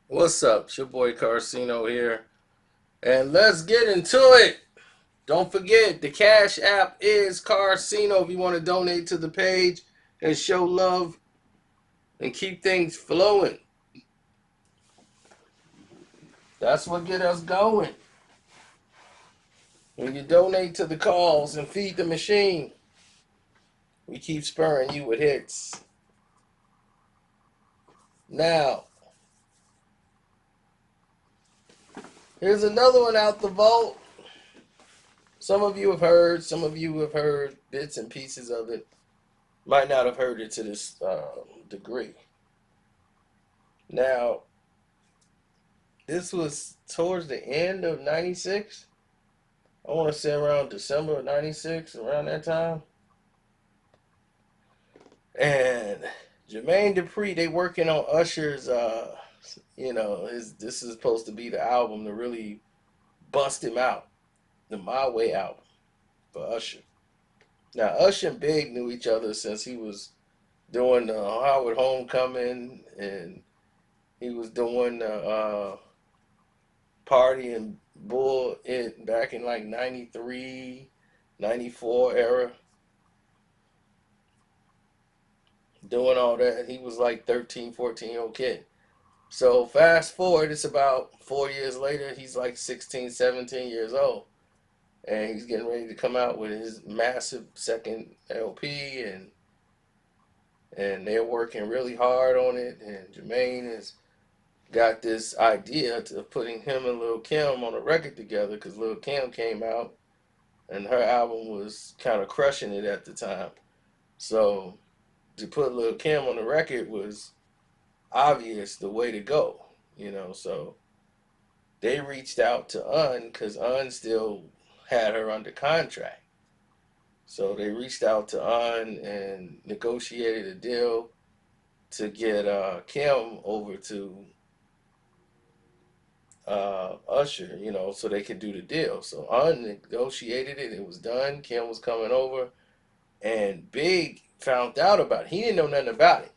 What's up? It's your boy Carcino here. And let's get into it. Don't forget, the Cash App is Carcino if you want to donate to the page and show love and keep things flowing. That's what get us going. When you donate to the cause and feed the machine, we keep spurring you with hits. Now, here's another one out the vault. Some of you have heard, some of you have heard bits and pieces of it. Might not have heard it to this degree. Now, this was towards the end of 96. I want to say around December of 96, around that time. And Jermaine Dupri, they working on Usher's, this is supposed to be the album to really bust him out. The My Way album for Usher. Now, Usher and Big knew each other since he was doing the Howard Homecoming and he was doing the Party and Bull back in like 93, 94 era, doing all that. He was like 13, 14-year-old kid. So fast forward, it's about 4 years later, he's like 16, 17 years old. And he's getting ready to come out with his massive second LP, and they're working really hard on it. And Jermaine has got this idea of putting him and Lil Kim on a record together because Lil Kim came out and her album was kind of crushing it at the time. So to put Lil Kim on the record was obvious the way to go, So they reached out to Un because Un still had her under contract. So they reached out to Un and negotiated a deal to get Kim over to Usher, so they could do the deal. So Un negotiated it. It was done. Kim was coming over, and Big found out about it. He didn't know nothing about it.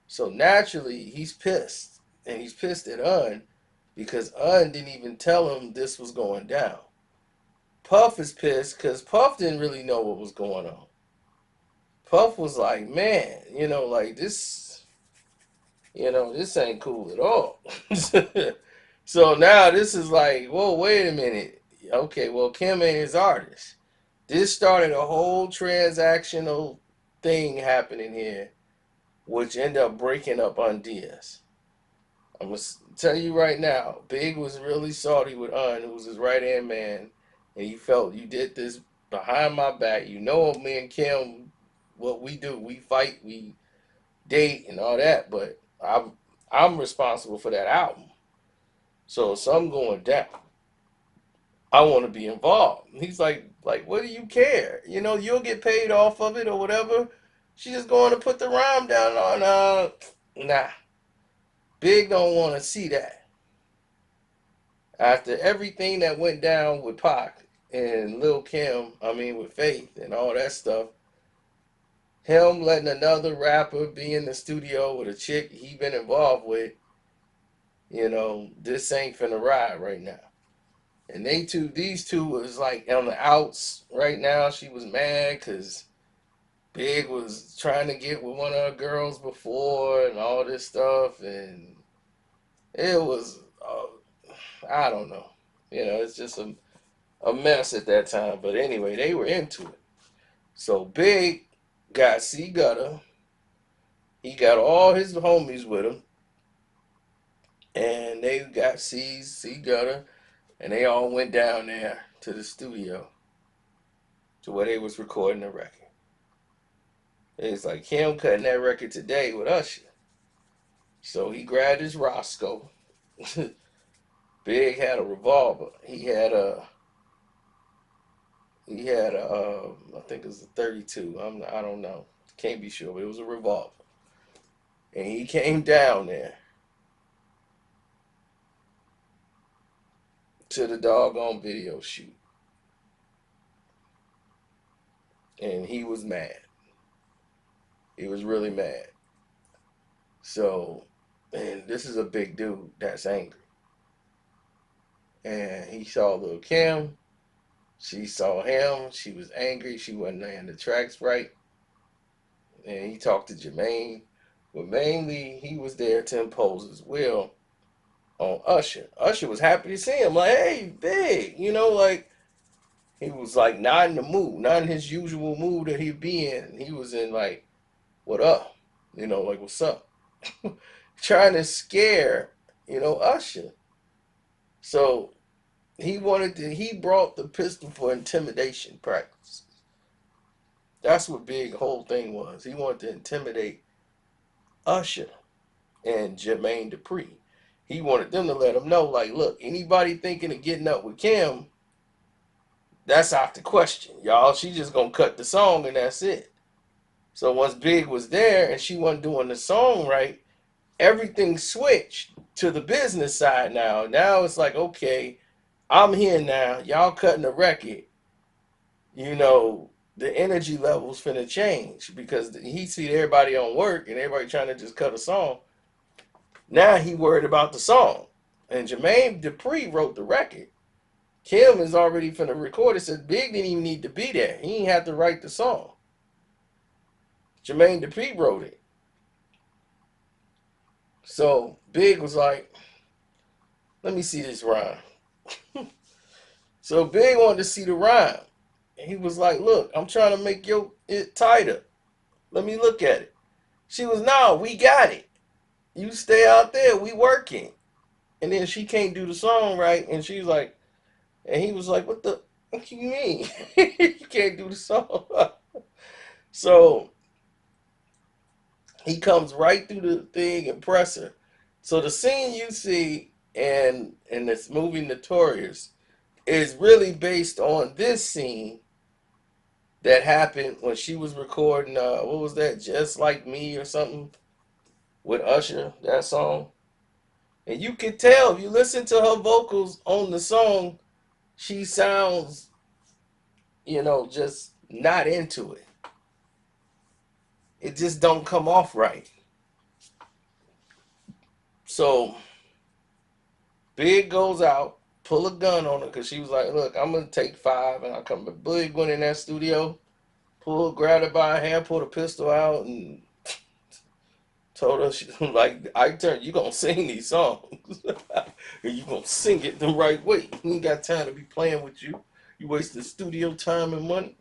So naturally, he's pissed. And he's pissed at Un because Un didn't even tell him this was going down. Puff is pissed because Puff didn't really know what was going on. Puff was like, man, like this ain't cool at all. So now this is like, whoa, wait a minute. Okay, well, Kim ain't his artist. This started a whole transactional thing happening here, which ended up breaking up on Diaz. I'm gonna tell you right now, Big was really salty with Un, who was his right hand man, and he felt you did this behind my back. You know me and Kim, what we do, we fight, we date, and all that. But I'm responsible for that album. So if something going down, I want to be involved. He's like, what do you care? You'll get paid off of it or whatever. She's just going to put the rhyme down on. Nah, Big don't want to see that. After everything that went down with Pac and Lil Kim, I mean with Faith and all that stuff, him letting another rapper be in the studio with a chick he been involved with, this ain't finna ride right now. And these two was like on the outs right now. She was mad because Big was trying to get with one of her girls before and all this stuff, and it was, I don't know, it's just a mess at that time. But anyway, they were into it. So Big got C Gutter. He got all his homies with him, and they got C Gutter, and they all went down there to the studio to where they was recording the record. It's like him cutting that record today with Usher. So he grabbed his Roscoe. Big had a revolver. He had a I think it was a 32. I don't know. Can't be sure, but it was a revolver. And he came down there to the doggone video shoot. And he was mad. He was really mad. So And this is a big dude that's angry. And he saw little Kim. She saw him. She was angry. She wasn't laying the tracks right. And he talked to Jermaine. But mainly, he was there to impose his will on Usher. Usher was happy to see him. Like, hey, big. Like, he was like not in the mood, not in his usual mood that he'd be in. He was in like, what up? Like, what's up? Trying to scare, Usher. So he brought the pistol for intimidation practice. That's what Big whole thing was. He wanted to intimidate Usher and Jermaine Dupri. He wanted them to let him know, like, look, anybody thinking of getting up with Kim, that's out the question, y'all. She just gonna cut the song and that's it. So once Big was there and she wasn't doing the song right, everything switched to the business side now. Now it's like, okay, I'm here now. Y'all cutting the record. The energy levels finna change because he see everybody on work and everybody trying to just cut a song. Now he worried about the song. And Jermaine Dupri wrote the record. Kim is already finna record it. Said Big didn't even need to be there. He ain't have to write the song. Jermaine Dupri wrote it. So Big was like, let me see this rhyme. So Big wanted to see the rhyme. And he was like, look, I'm trying to make it tighter. Let me look at it. She was, no, we got it. You stay out there, we working. And then she can't do the song right. And she's like, and he was like, what do you mean? You can't do the song. So he comes right through the thing and press her. So the scene you see in this movie Notorious is really based on this scene that happened when she was recording what was that, Just Like Me or something with Usher, that song. And you can tell if you listen to her vocals on the song, she sounds, just not into it. It just don't come off right. So Big goes out, pull a gun on her because she was like, look, I'm gonna take 5 and I'll come back. Big went in that studio, grabbed her by her hair, pulled a pistol out and told her, she like, you gonna sing these songs. And you gonna sing it the right way. We ain't got time to be playing with you. You wasting studio time and money.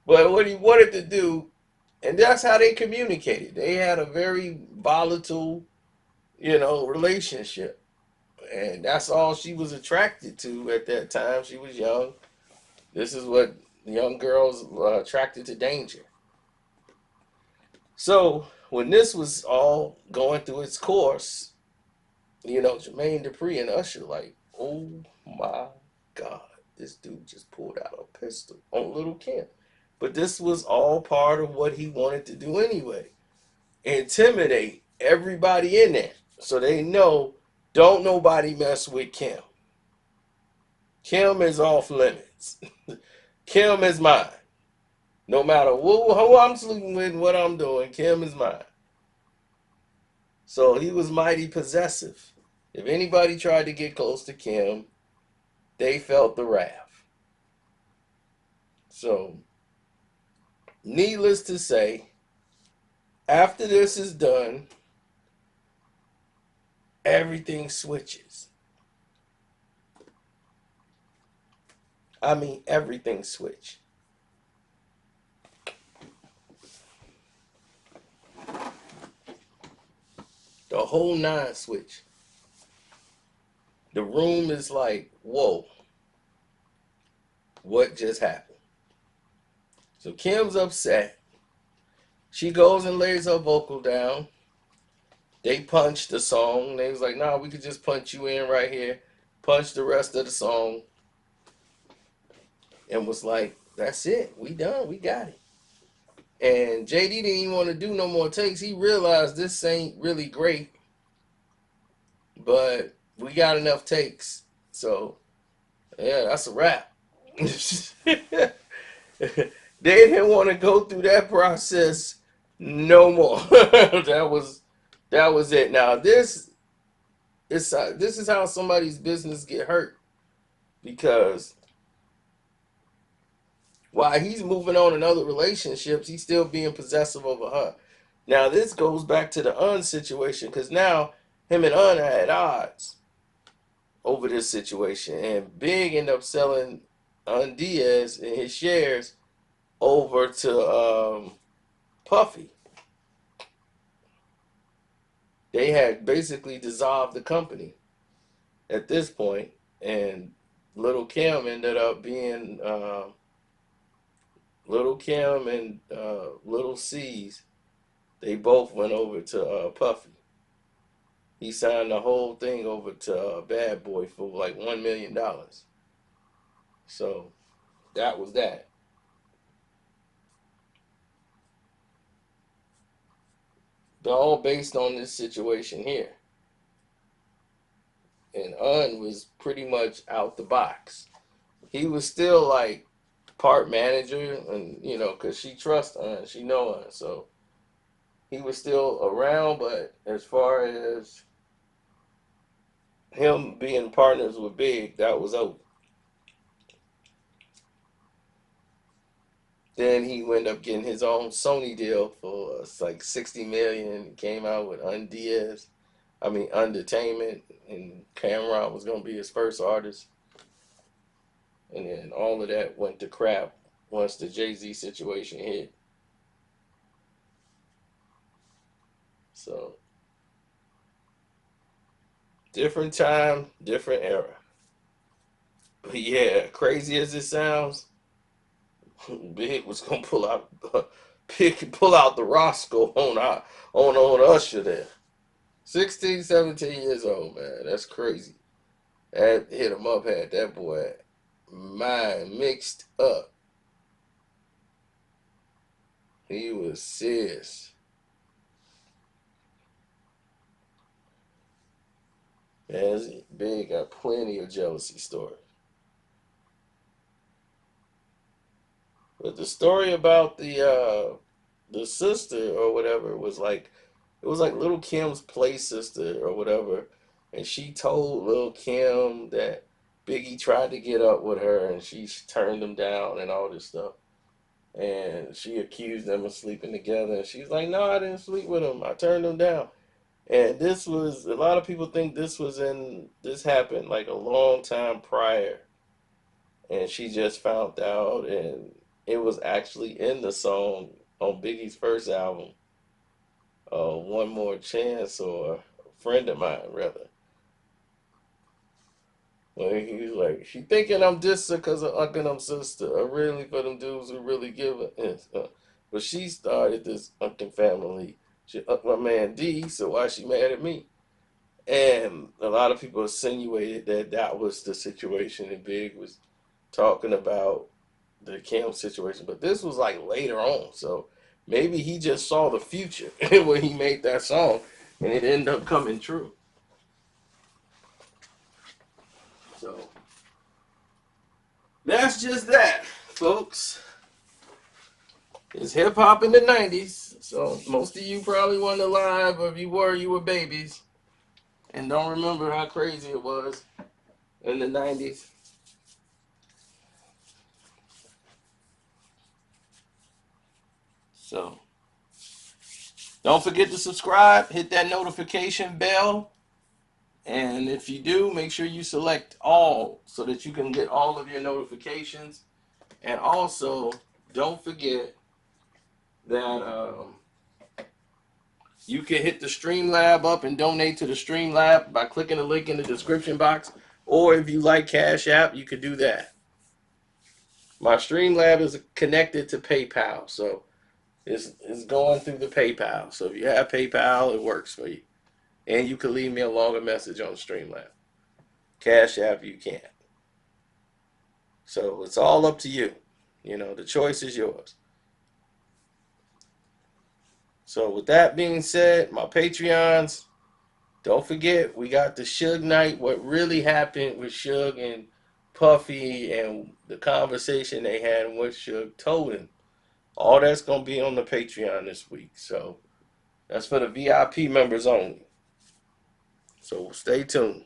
But what he wanted to do, and that's how they communicated. They had a very volatile, relationship. And that's all she was attracted to at that time. She was young. This is what young girls attracted to danger. So when this was all going through its course, Jermaine Dupri and Usher like, oh my God, this dude just pulled out a pistol on Little Kim. But this was all part of what he wanted to do anyway. Intimidate everybody in there. So they know, don't nobody mess with Kim. Kim is off limits. Kim is mine. No matter who I'm sleeping with, what I'm doing, Kim is mine. So he was mighty possessive. If anybody tried to get close to Kim, they felt the wrath. So, needless to say, after this is done, everything switches. I mean, everything switched. The whole nine switch. The room is like, whoa, what just happened? So Kim's upset. She goes and lays her vocal down. They punched the song. They was like, nah, we could just punch you in right here. Punch the rest of the song. And was like, that's it. We done. We got it. And JD didn't even want to do no more takes. He realized this ain't really great. But we got enough takes. So, yeah, that's a wrap. They didn't want to go through that process no more. That was it. Now this is how somebody's business get hurt, because while he's moving on in other relationships, he's still being possessive over her. Now this goes back to the Un situation, because now him and Un are at odds over this situation, and Big ended up selling Un Diaz and his shares over to Puffy. They had basically dissolved the company at this point, and Little Kim ended up being Little Kim and Little C's. They both went over to Puffy. He signed the whole thing over to Bad Boy for like $1 million. So that was that. They're all based on this situation here. And Un was pretty much out the box. He was still like part manager, and because she trusts Un, she know Un, so he was still around. But as far as him being partners with Big, that was over. Then he ended up getting his own Sony deal for like 60 million. He came out with Undiaz, I mean Undertainment, and Cameron was gonna be his first artist. And then all of that went to crap once the Jay-Z situation hit. So different time, different era. But yeah, crazy as it sounds, Big was gonna pull out pull out the Roscoe on Usher there. 16, 17 years old, man. That's crazy. That hit him up, had that boy mind mixed up. He was serious. Man, Big got plenty of jealousy stories. But the story about the sister or whatever was like, it was like Little Kim's play sister or whatever, and she told Little Kim that Biggie tried to get up with her and she turned him down and all this stuff. And she accused them of sleeping together. And she's like, "No, I didn't sleep with him. I turned him down." And this was, a lot of people think this happened like a long time prior, and she just found out, and it was actually in the song on Biggie's first album, "One More Chance," or "A Friend of Mine," rather. When he's like, "She thinking I'm dissing because of Uncle and I'm sister, or really for them dudes who really give a." But she started this Uncle family. She my man D, so why she mad at me? And a lot of people insinuated that that was the situation, and Big was talking about the Cam situation. But this was like later on, so maybe he just saw the future when he made that song, and it ended up coming true. So that's just that, folks. It's hip hop in the '90s, so most of you probably weren't alive, or if you were, you were babies and don't remember how crazy it was in the '90s. So don't forget to subscribe, hit that notification bell, and if you do, make sure you select all so that you can get all of your notifications. And also, don't forget that you can hit the Streamlab up and donate to the Streamlab by clicking the link in the description box. Or if you like Cash App, you could do that. My Streamlab is connected to PayPal, so it's going through the PayPal. So if you have PayPal, it works for you. And you can leave me a longer message on Streamlab. Cash App, you can't. So it's all up to you. The choice is yours. So with that being said, my Patreons, don't forget we got the Suge Knight. What really happened with Suge and Puffy, and the conversation they had and what Suge told him. All that's gonna be on the Patreon this week. So That's for the VIP members only. So stay tuned.